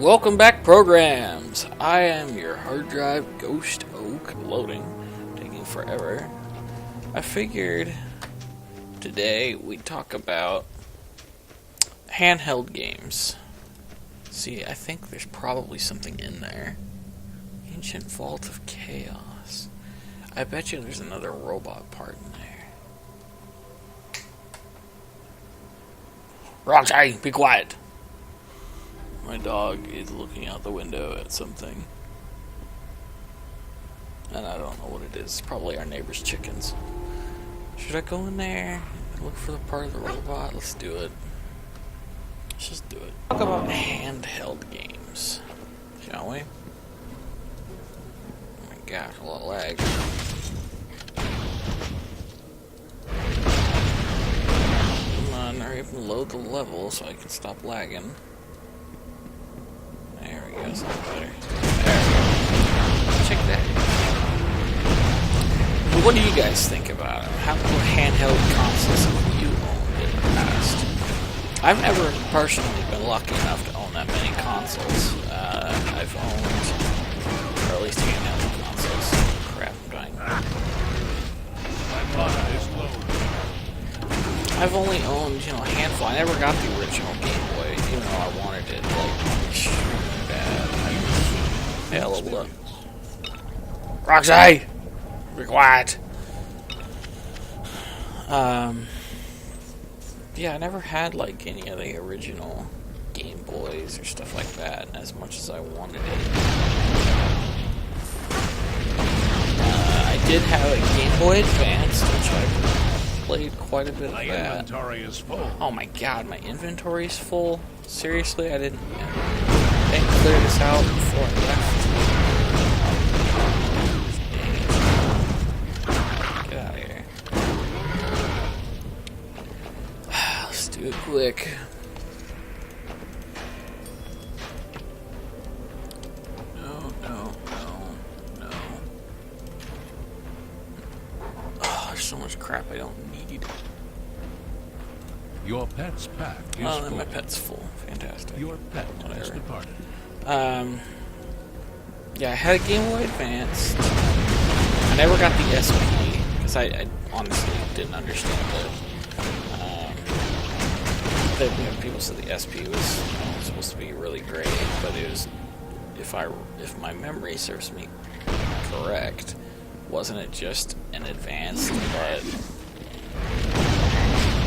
Welcome back, programs. I am your hard drive Ghost Oak loading, taking forever. I figured today we'd talk about handheld games. See, I think there's probably something in there. Ancient Vault of Chaos. I bet you there's another robot part in there. Roxy, be quiet. My dog is looking out the window at something. And I don't know what it is. It's probably our neighbor's chickens. Should I go in there and look for the part of the robot? Let's do it. Let's just do it. Talk about handheld games, shall we? Oh my gosh, a lot of lag. Come on, hurry up and load the level so I can stop lagging. There we go, something better. There we go. Check that. But what do you guys think about it? How many handheld consoles have you owned in the past? I've never personally been lucky enough to own that many consoles. I've owned, or at least handheld consoles. Crap, I'm dying. I've only owned, a handful. I never got the original Game Boy, even though I wanted it, extremely bad. Yeah, leveled up. Roxy! Be quiet! Yeah, I never had, any of the original Game Boys or stuff like that, as much as I wanted it. I did have a Game Boy Advance, which I played quite a bit of that. My inventory is full. Oh my god, my inventory is full? Seriously? I didn't clear this out before I left. Get out of here. Let's do it quick. No. Oh, there's so much crap I don't need. Your pet's pack is Oh, then full. my pet's full. Fantastic. Your pet has Whatever. departed. Yeah, I had a Game Boy Advance. I never got the SP, because I honestly didn't understand it. People said the SP was supposed to be really great, but it was, if my memory serves me correct, wasn't it just an advanced, but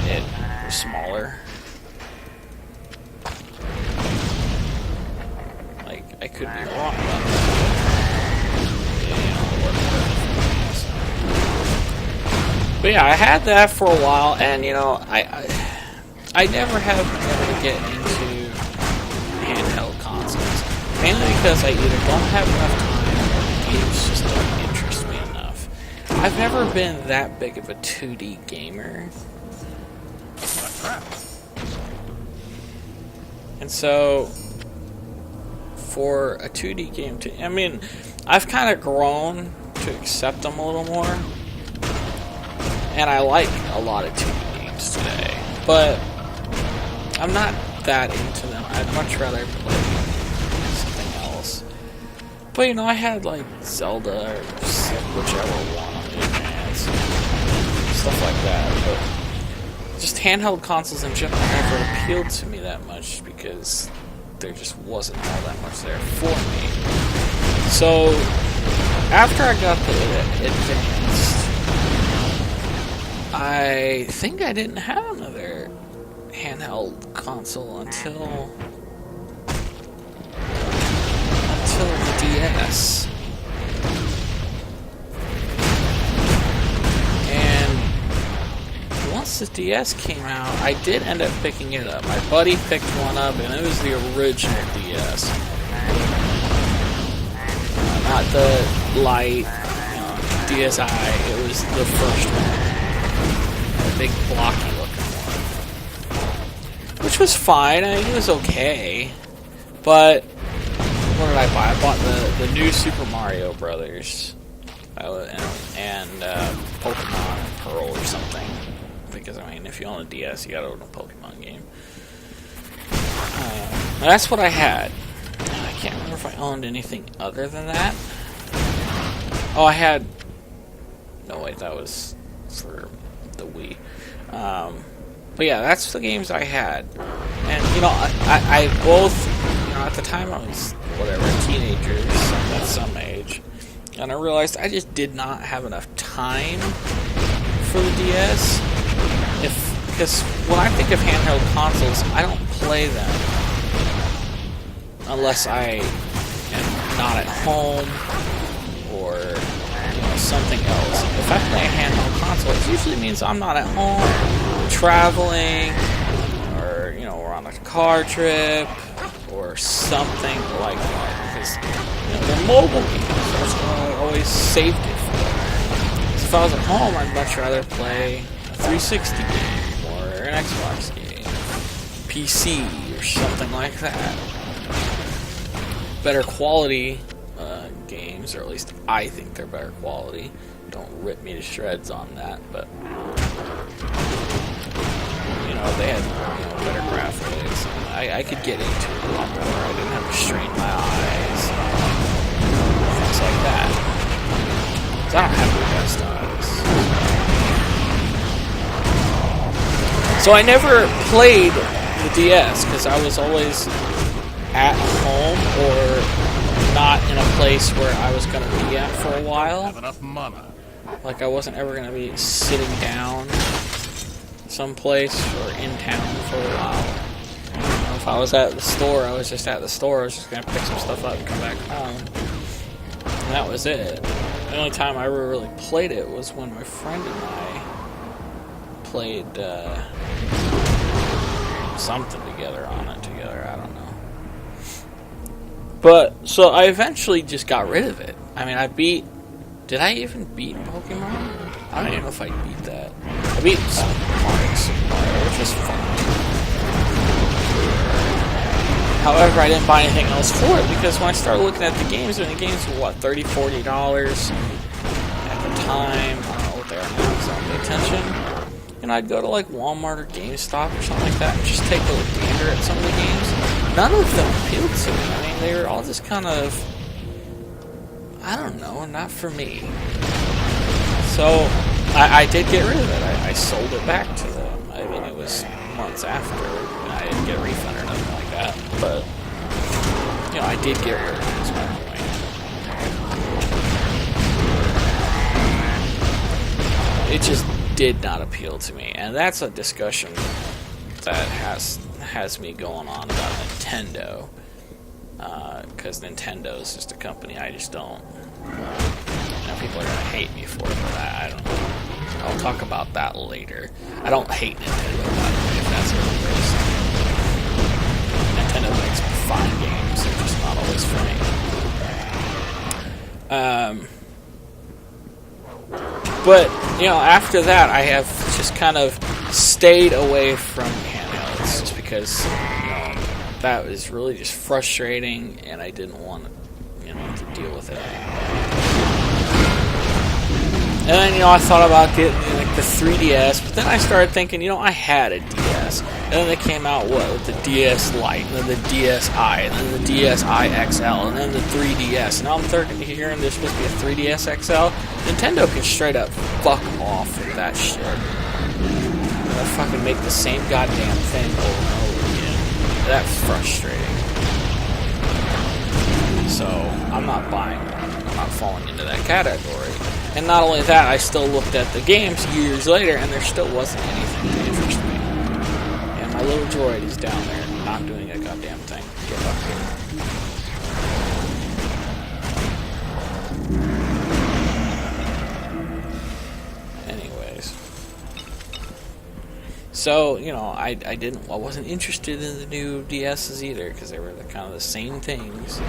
it was smaller? I could be wrong about that. But yeah, I had that for a while, and I never have been able to get into handheld consoles, mainly because I either don't have enough time or the games just don't interest me enough. I've never been that big of a 2D gamer. And so, for a 2D game, I've kind of grown to accept them a little more. And I like a lot of 2D games today. But I'm not that into them. I'd much rather play something else. But, I had, Zelda or whichever one on the Advance. Stuff like that. But just handheld consoles in general never appealed to me that much because there just wasn't all that much there for me. So, after I got the Advanced, I think I didn't have another handheld console until the DS. And once the DS came out, I did end up picking it up. My buddy picked one up, and it was the original DS. Not the light DSi, it was the first one. A big blocky looking one. Which was fine, it was okay. But, what did I buy? I bought the new Super Mario Brothers. And Pokemon Pearl or something. Because, if you own a DS, you gotta own a Pokemon game. That's what I had. if I owned anything other than that. Oh, I had... No, wait, that was for the Wii. But yeah, that's the games I had. And, you know, I both... You know, at the time I was, whatever, teenagers at some age. And I realized I just did not have enough time for the DS. Because when I think of handheld consoles, I don't play them unless I am not at home or, you know, something else. If I play a handheld console, it usually means I'm not at home, traveling, or, you know, we're on a car trip or something like that. Because, you know, they're mobile games. That's what I always saved it for. So if I was at home, I'd much rather play a 360 game. An Xbox game, PC, or something like that. Better quality games, or at least I think they're better quality. Don't rip me to shreds on that, but you know, they had, you know, better graphics. And I could get into it a lot more. I didn't have to strain my eyes, things like that. So I don't have the best eyes. So I never played the DS because I was always at home or not in a place where I was going to be at for a while. Have enough mana. Like I wasn't ever going to be sitting down someplace or in town for a while. You know, if I was at the store, I was just at the store. I was just going to pick some stuff up and come back home. And that was it. The only time I ever really played it was when my friend and I played something together on it together, I don't know. But, so I eventually just got rid of it. I mean, did I even beat Pokemon? I don't even know if I beat that. I beat Super Mario, which was fun. However, I didn't buy anything else for it, because when I started looking at the games, and the games were, what, $30, $40 at the time? I don't know what they are now, so I don't pay attention. And I'd go to like Walmart or GameStop or something like that and just take a gander at some of the games. None of them appealed to me. I mean, they were all just kind of, I don't know, not for me. So I did get rid of it. I sold it back to them. I mean, it was months after, and I didn't get a refund or nothing like that. But, you know, I did get rid of it, is my point. It just did not appeal to me, and that's a discussion that has me going on about Nintendo, because Nintendo is just a company I just don't. You know, people are gonna hate me for it, but I don't know. I'll talk about that later. I don't hate Nintendo, by the way, if that's what it is. Nintendo makes fine games; they're just not always funny. But, you know, after that, I have just kind of stayed away from handhelds, just because, you know, that was really just frustrating, and I didn't want, you know, to deal with it anymore. And then, you know, I thought about getting, like, the 3DS, but then I started thinking, you know, I had a DS. And then they came out, with the DS Lite, and then the DSi, and then the DSi XL, and then the 3DS. And now I'm hearing there's supposed to be a 3DS XL. Nintendo can straight up fuck off with that shit. They'll fucking make the same goddamn thing over and over again. That's frustrating. So, I'm not buying one. I'm not falling into that category. And not only that, I still looked at the games years later, and there still wasn't anything to interest me. And my little droid is down there, not doing a goddamn thing. Get up here. Anyways. So, you know, I wasn't interested in the new DSs either, because they were kind of the same things.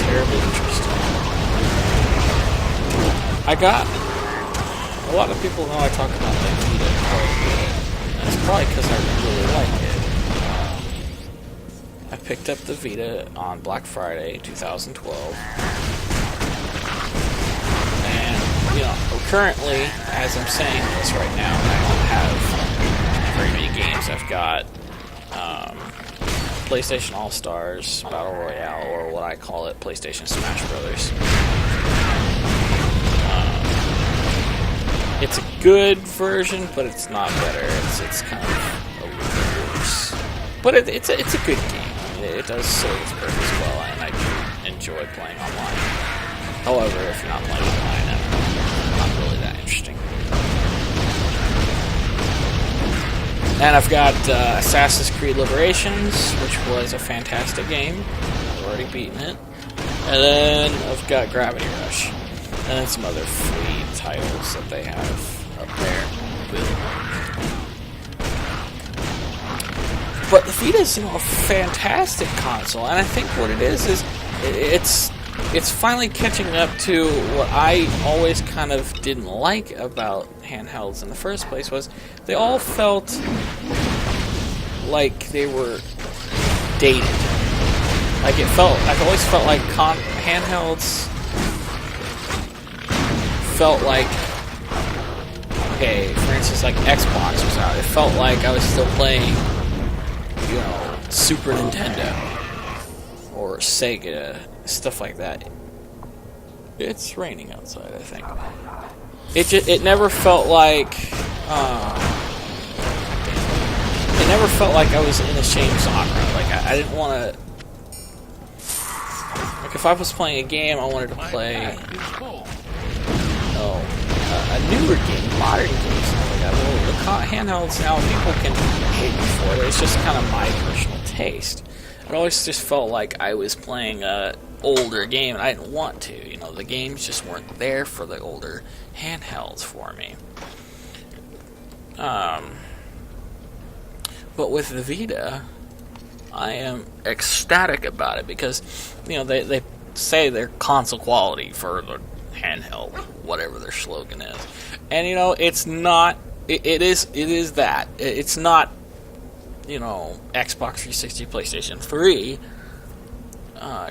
Terribly interesting. I got a lot of people know I talk about the Vita quite a bit. And it's probably because I really like it. I picked up the Vita on Black Friday 2012. And, you know, currently, as I'm saying this right now, I don't have very many games. I've got PlayStation All-Stars Battle Royale, or what I call it, PlayStation Smash Brothers. It's a good version, but it's not better. It's kind of a little worse. But it's a good game. It does serve its purpose well, and I do enjoy playing online. However, if you're not playing online, it's not really that interesting. And I've got Assassin's Creed Liberations, which was a fantastic game. I've already beaten it. And then I've got Gravity Rush. And then some other free titles that they have up there. But the Vita is, a fantastic console, and I think what it is it's finally catching up to what I always kind of didn't like about handhelds in the first place, was they all felt like they were dated. I've always felt like handhelds felt like, okay, for instance, like Xbox was out. It felt like I was still playing, Super Nintendo or Sega, stuff like that. It's raining outside, I think. It never felt like it never felt like I was in the same genre. Like I didn't want to. Like if I was playing a game, I wanted to play a newer game, modern games, stuff like that. Well, the handhelds now, people can hate me for it. It's just kind of my personal taste. It always just felt like I was playing a older game, and I didn't want to. The games just weren't there for the older handhelds for me. But with the Vita, I am ecstatic about it because, they say they're console quality for the handheld, whatever their slogan is. And, it's not, it is that. It's not, Xbox 360, PlayStation 3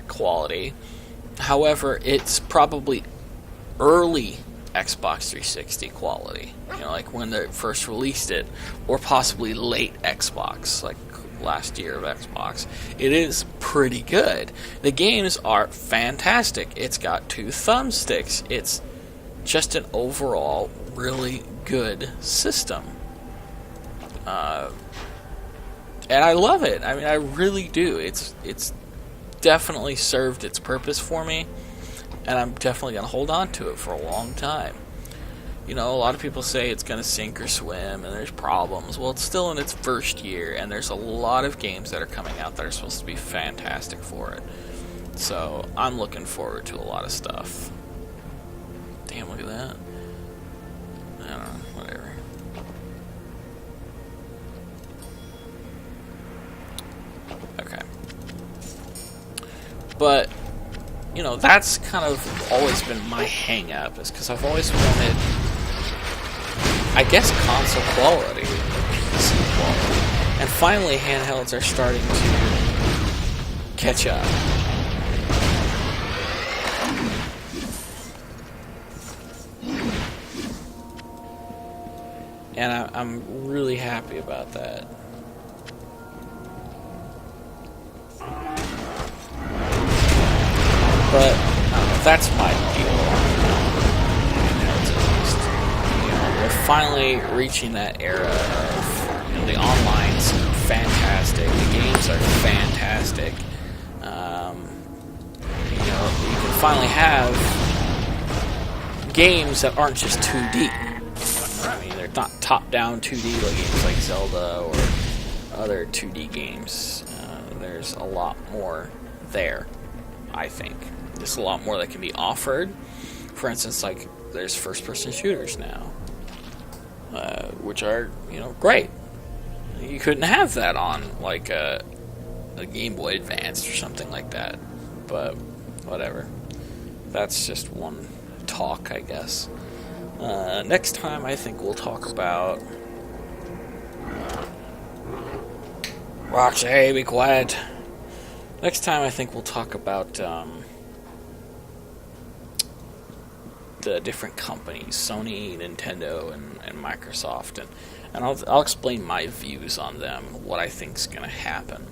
quality. However, it's probably early Xbox 360 quality. Like when they first released it, or possibly late Xbox, like last year of Xbox. It is pretty good. The games are fantastic. It's got 2 thumbsticks. It's just an overall really good system. And I love it. I mean, I really do. It's definitely served its purpose for me, and I'm definitely going to hold on to it for a long time. A lot of people say it's going to sink or swim, and there's problems. Well, it's still in its first year, and there's a lot of games that are coming out that are supposed to be fantastic for it. So, I'm looking forward to a lot of stuff. Damn, look at that. I don't know, whatever. Okay. But, that's kind of always been my hang-up, is because I've always wanted, I guess, console quality, PC quality. And finally, handhelds are starting to catch up. And I'm really happy about that. But that's my deal. We're finally reaching that era of the online's fantastic. The games are fantastic. You can finally have games that aren't just 2D. I mean, they're not top-down 2D like games like Zelda or other 2D games. There's a lot more there, I think. There's a lot more that can be offered. For instance, like, there's first-person shooters now, which are, great. You couldn't have that on, like, a Game Boy Advance or something like that. But, whatever. That's just one talk, I guess. Next time, I think we'll talk about... Roxy, be quiet. Next time, I think we'll talk about the different companies, Sony, Nintendo, and Microsoft, and I'll explain my views on them, what I think's going to happen.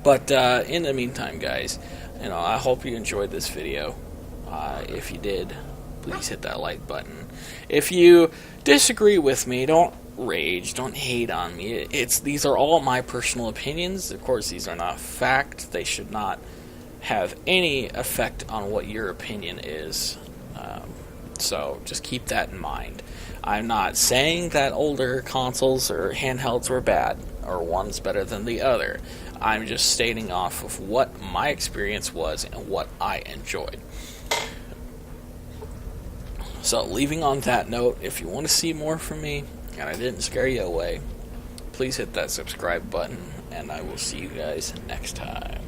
But in the meantime, guys, I hope you enjoyed this video. If you did, please hit that like button. If you disagree with me, don't rage, don't hate on me. These are all my personal opinions. Of course, these are not fact. They should not have any effect on what your opinion is. So just keep that in mind. I'm not saying that older consoles or handhelds were bad, or one's better than the other. I'm just stating off of what my experience was and what I enjoyed. So, leaving on that note, if you want to see more from me, and I didn't scare you away, please hit that subscribe button, and I will see you guys next time.